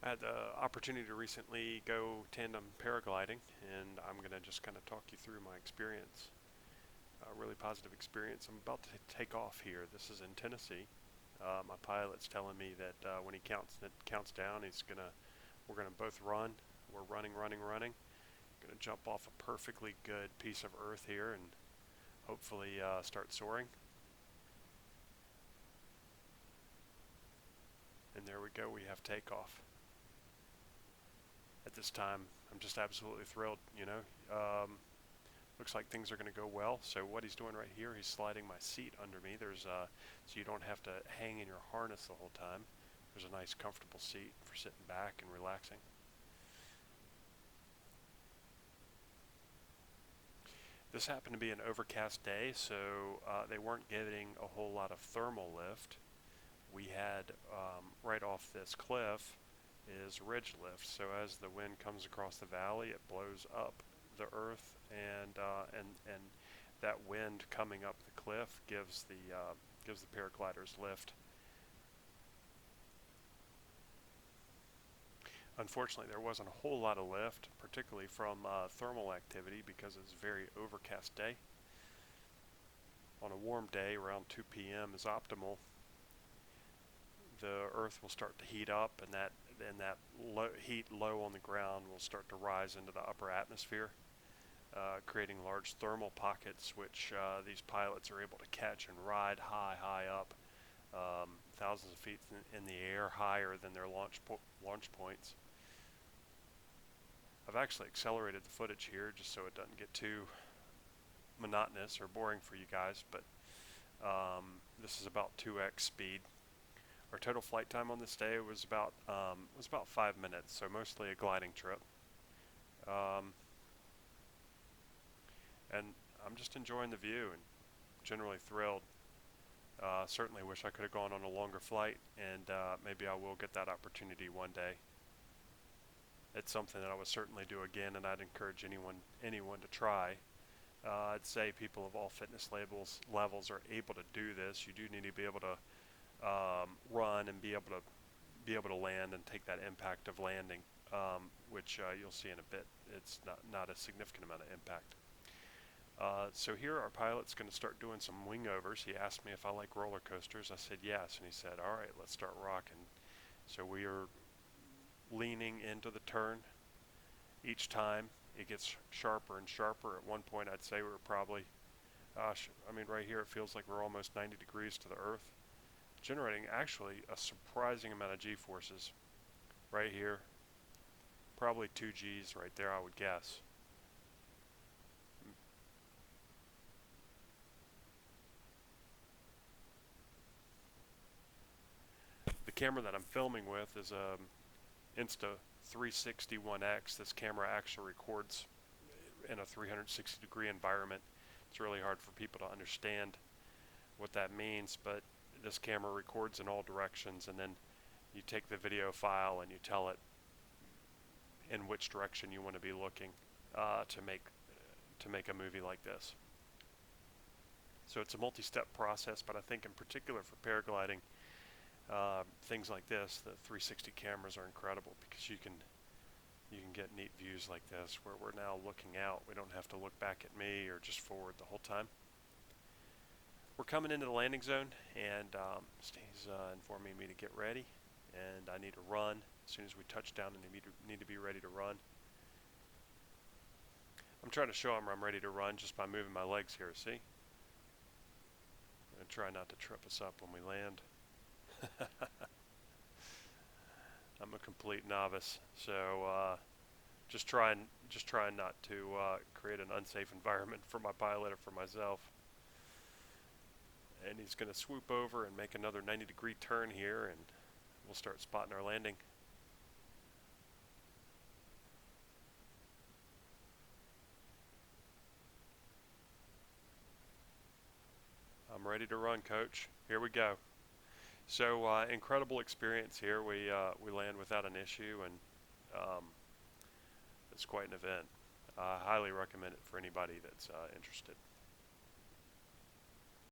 I had the opportunity to recently go tandem paragliding, and I'm going to just kind of talk you through my experience. A really positive experience. I'm about to take off here. This is in Tennessee. My pilot's telling me that when he counts down, we're gonna both run. We're running. Gonna jump off a perfectly good piece of earth here and hopefully start soaring. And there we go. We have takeoff. At this time, I'm just absolutely thrilled. Looks like things are going to go well. So what he's doing right here, he's sliding my seat under me. So you don't have to hang in your harness the whole time. There's a nice comfortable seat for sitting back and relaxing. This happened to be an overcast day, so they weren't getting a whole lot of thermal lift. We had right off this cliff is ridge lift. So as the wind comes across the valley, it blows up the earth, and that wind coming up the cliff gives the paragliders lift. Unfortunately, there wasn't a whole lot of lift, particularly from thermal activity, because it's a very overcast day. On a warm day, around 2 p.m. is optimal. The earth will start to heat up, and that heat low on the ground will start to rise into the upper atmosphere, creating large thermal pockets, which these pilots are able to catch and ride high up, thousands of feet in the air, higher than their launch points. I've actually accelerated the footage here just so it doesn't get too monotonous or boring for you guys, but this is about 2x speed. Our total flight time on this day was about 5 minutes, so mostly a gliding trip. And I'm just enjoying the view and generally thrilled. Certainly wish I could have gone on a longer flight, and maybe I will get that opportunity one day. It's something that I would certainly do again, and I'd encourage anyone to try. I'd say people of all fitness levels are able to do this. You do need to be able to run and be able to land and take that impact of landing, which you'll see in a bit. It's not a significant amount of impact. So here our pilot's going to start doing some wing overs. He asked me if I like roller coasters. I said yes, and he said, all right, let's start rocking. So we are leaning into the turn. Each time it gets sharper and sharper. At one point I'd say we were probably, right here it feels like we're almost 90 degrees to the earth, generating actually a surprising amount of G-forces. Right here, probably 2 Gs right there, I would guess. The camera that I'm filming with is a Insta360-1X. This camera actually records in a 360 degree environment. It's really hard for people to understand what that means, but this camera records in all directions, and then you take the video file and you tell it in which direction you want to be looking to make a movie like this. So it's a multi-step process, but I think in particular for paragliding, things like this, the 360 cameras are incredible because you can get neat views like this where we're now looking out. We don't have to look back at me or just forward the whole time. We're coming into the landing zone, and he's informing me to get ready, and I need to run. As soon as we touch down, I need to be ready to run. I'm trying to show him I'm ready to run just by moving my legs here, see? I'm going to try not to trip us up when we land. I'm a complete novice, so just trying not to create an unsafe environment for my pilot or for myself. And he's going to swoop over and make another 90-degree turn here, and we'll start spotting our landing. I'm ready to run, Coach. Here we go. So incredible experience here. We land without an issue, and it's quite an event. I highly recommend it for anybody that's interested.